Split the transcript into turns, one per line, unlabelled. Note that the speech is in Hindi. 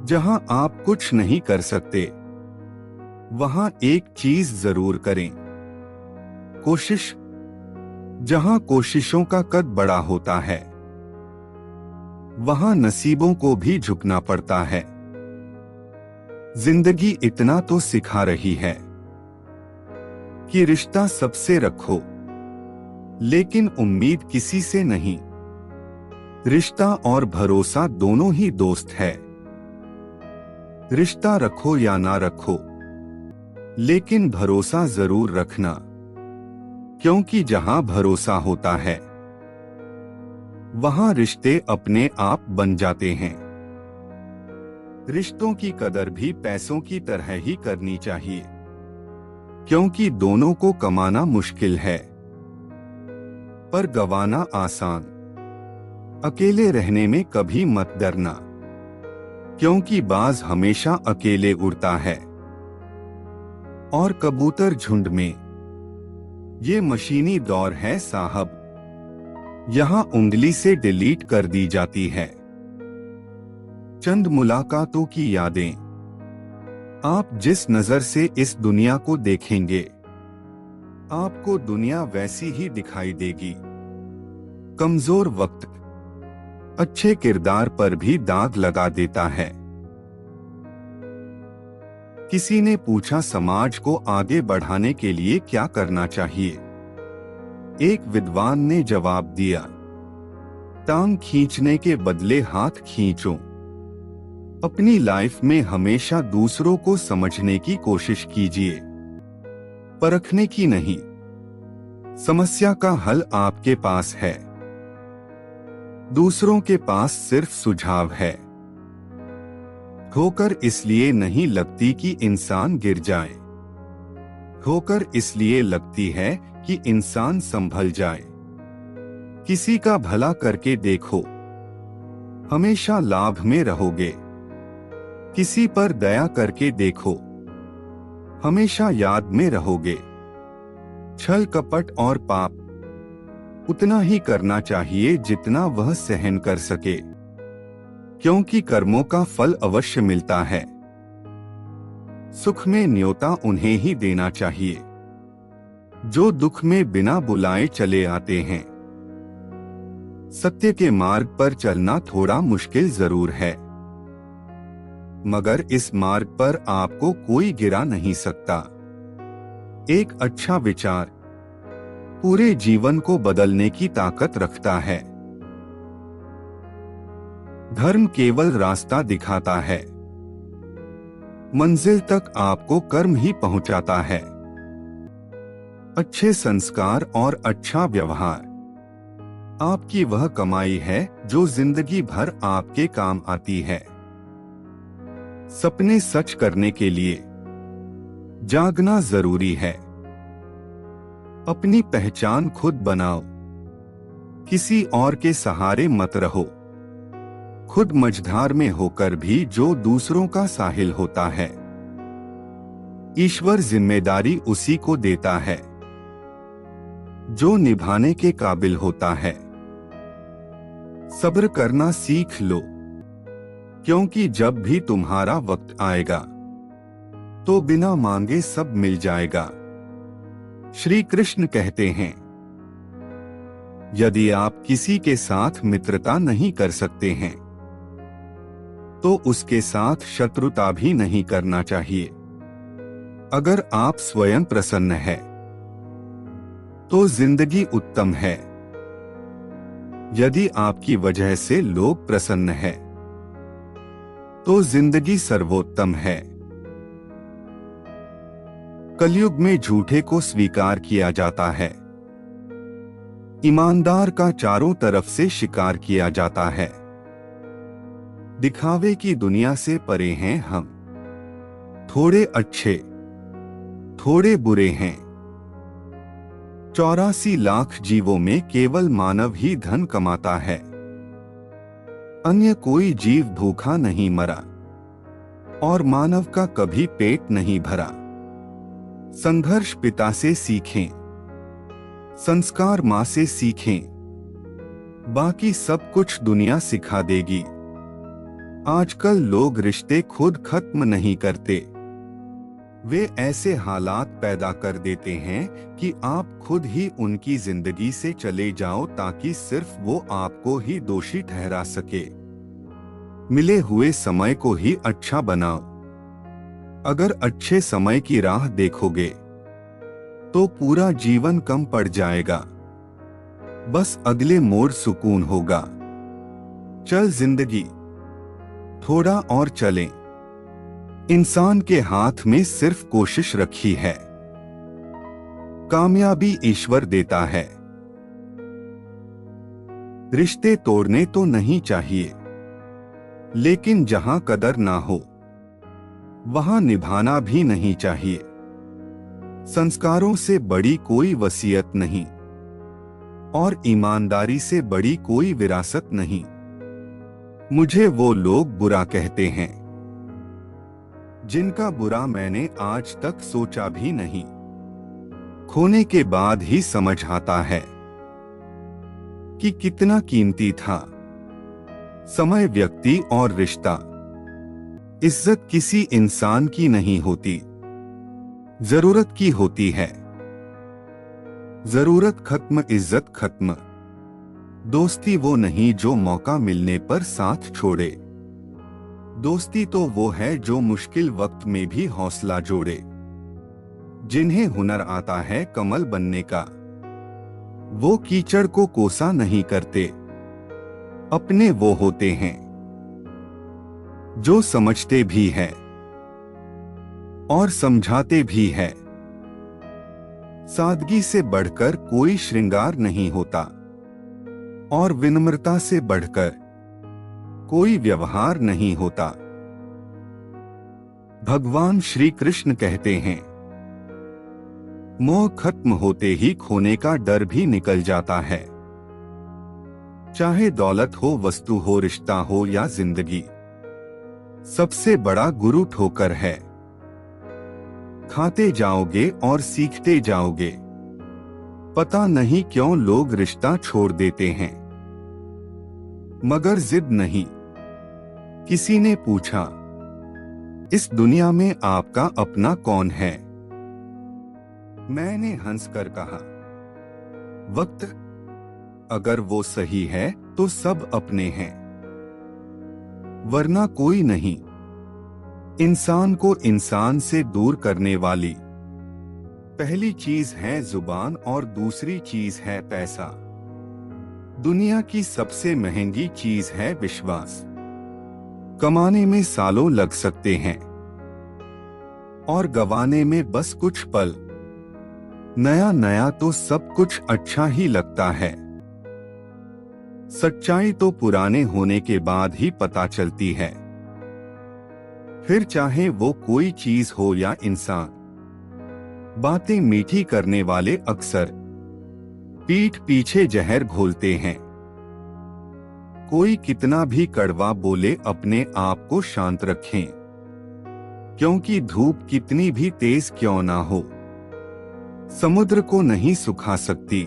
जहां आप कुछ नहीं कर सकते, वहां एक चीज जरूर करें, कोशिश। जहां कोशिशों का कद बड़ा होता है, वहां नसीबों को भी झुकना पड़ता है। जिंदगी इतना तो सिखा रही है कि रिश्ता सबसे रखो, लेकिन उम्मीद किसी से नहीं। रिश्ता और भरोसा दोनों ही दोस्त है। रिश्ता रखो या ना रखो, लेकिन भरोसा जरूर रखना, क्योंकि जहां भरोसा होता है, वहां रिश्ते अपने आप बन जाते हैं। रिश्तों की कदर भी पैसों की तरह ही करनी चाहिए, क्योंकि दोनों को कमाना मुश्किल है, पर गंवाना आसान। अकेले रहने में कभी मत डरना, क्योंकि बाज हमेशा अकेले उड़ता है, और कबूतर झुंड में। ये मशीनी दौर है साहब, यहां उंगली से डिलीट कर दी जाती है चंद मुलाकातों की यादें। आप जिस नजर से इस दुनिया को देखेंगे, आपको दुनिया वैसी ही दिखाई देगी। कमजोर वक्त अच्छे किरदार पर भी दाग लगा देता है। किसी ने पूछा, समाज को आगे बढ़ाने के लिए क्या करना चाहिए? एक विद्वान ने जवाब दिया, टांग खींचने के बदले हाथ खींचो। अपनी लाइफ में हमेशा दूसरों को समझने की कोशिश कीजिए, परखने की नहीं। समस्या का हल आपके पास है, दूसरों के पास सिर्फ सुझाव है। ठोकर इसलिए नहीं लगती कि इंसान गिर जाए, ठोकर इसलिए लगती है कि इंसान संभल जाए। किसी का भला करके देखो, हमेशा लाभ में रहोगे। किसी पर दया करके देखो, हमेशा याद में रहोगे। छल कपट और पाप उतना ही करना चाहिए जितना वह सहन कर सके, क्योंकि कर्मों का फल अवश्य मिलता है। सुख में न्योता उन्हें ही देना चाहिए जो दुख में बिना बुलाए चले आते हैं। सत्य के मार्ग पर चलना थोड़ा मुश्किल जरूर है, मगर इस मार्ग पर आपको कोई गिरा नहीं सकता। एक अच्छा विचार पूरे जीवन को बदलने की ताकत रखता है। धर्म केवल रास्ता दिखाता है, मंजिल तक आपको कर्म ही पहुंचाता है। अच्छे संस्कार और अच्छा व्यवहार आपकी वह कमाई है जो जिंदगी भर आपके काम आती है। सपने सच करने के लिए जागना जरूरी है। अपनी पहचान खुद बनाओ, किसी और के सहारे मत रहो। खुद मझधार में होकर भी जो दूसरों का साहिल होता है, ईश्वर जिम्मेदारी उसी को देता है जो निभाने के काबिल होता है। सब्र करना सीख लो, क्योंकि जब भी तुम्हारा वक्त आएगा तो बिना मांगे सब मिल जाएगा। श्री कृष्ण कहते हैं, यदि आप किसी के साथ मित्रता नहीं कर सकते हैं तो उसके साथ शत्रुता भी नहीं करना चाहिए। अगर आप स्वयं प्रसन्न है तो जिंदगी उत्तम है। यदि आपकी वजह से लोग प्रसन्न है तो जिंदगी सर्वोत्तम है। कलयुग में झूठे को स्वीकार किया जाता है, ईमानदार का चारों तरफ से शिकार किया जाता है। दिखावे की दुनिया से परे हैं हम, थोड़े अच्छे थोड़े बुरे हैं। 84 लाख जीवों में केवल मानव ही धन कमाता है, अन्य कोई जीव भूखा नहीं मरा और मानव का कभी पेट नहीं भरा। संघर्ष पिता से सीखें, संस्कार मां से सीखें, बाकी सब कुछ दुनिया सिखा देगी। आजकल लोग रिश्ते खुद खत्म नहीं करते, वे ऐसे हालात पैदा कर देते हैं कि आप खुद ही उनकी जिंदगी से चले जाओ ताकि सिर्फ वो आपको ही दोषी ठहरा सके। मिले हुए समय को ही अच्छा बनाओ। अगर अच्छे समय की राह देखोगे तो पूरा जीवन कम पड़ जाएगा, बस अगले मोड़ सुकून होगा। चल जिंदगी थोड़ा और चलें। इंसान के हाथ में सिर्फ कोशिश रखी है, कामयाबी ईश्वर देता है। रिश्ते तोड़ने तो नहीं चाहिए, लेकिन जहां कदर ना हो वहां निभाना भी नहीं चाहिए। संस्कारों से बड़ी कोई वसीयत नहीं और ईमानदारी से बड़ी कोई विरासत नहीं। मुझे वो लोग बुरा कहते हैं जिनका बुरा मैंने आज तक सोचा भी नहीं। खोने के बाद ही समझ आता है कि कितना कीमती था समय, व्यक्ति और रिश्ता। इज्जत किसी इंसान की नहीं होती, जरूरत की होती है। जरूरत खत्म, इज्जत खत्म। दोस्ती वो नहीं जो मौका मिलने पर साथ छोड़े। दोस्ती तो वो है जो मुश्किल वक्त में भी हौसला जोड़े। जिन्हें हुनर आता है कमल बनने का, वो कीचड़ को कोसा नहीं करते। अपने वो होते हैं जो समझते भी है और समझाते भी है। सादगी से बढ़कर कोई श्रृंगार नहीं होता और विनम्रता से बढ़कर कोई व्यवहार नहीं होता। भगवान श्री कृष्ण कहते हैं, मोह खत्म होते ही खोने का डर भी निकल जाता है। चाहे दौलत हो, वस्तु हो, रिश्ता हो या जिंदगी, सबसे बड़ा गुरु ठोकर है। खाते जाओगे और सीखते जाओगे। पता नहीं क्यों लोग रिश्ता छोड़ देते हैं, मगर जिद नहीं। किसी ने पूछा, इस दुनिया में आपका अपना कौन है? मैंने हंसकर कहा, वक्त। अगर वो सही है तो सब अपने हैं, वरना कोई नहीं। इंसान को इंसान से दूर करने वाली पहली चीज है जुबान और दूसरी चीज है पैसा। दुनिया की सबसे महंगी चीज है विश्वास। कमाने में सालों लग सकते हैं और गंवाने में बस कुछ पल। नया नया तो सब कुछ अच्छा ही लगता है। सच्चाई तो पुराने होने के बाद ही पता चलती है, फिर चाहे वो कोई चीज हो या इंसान। बातें मीठी करने वाले अक्सर पीठ पीछे जहर घोलते हैं। कोई कितना भी कड़वा बोले, अपने आप को शांत रखें, क्योंकि धूप कितनी भी तेज क्यों ना हो, समुद्र को नहीं सुखा सकती।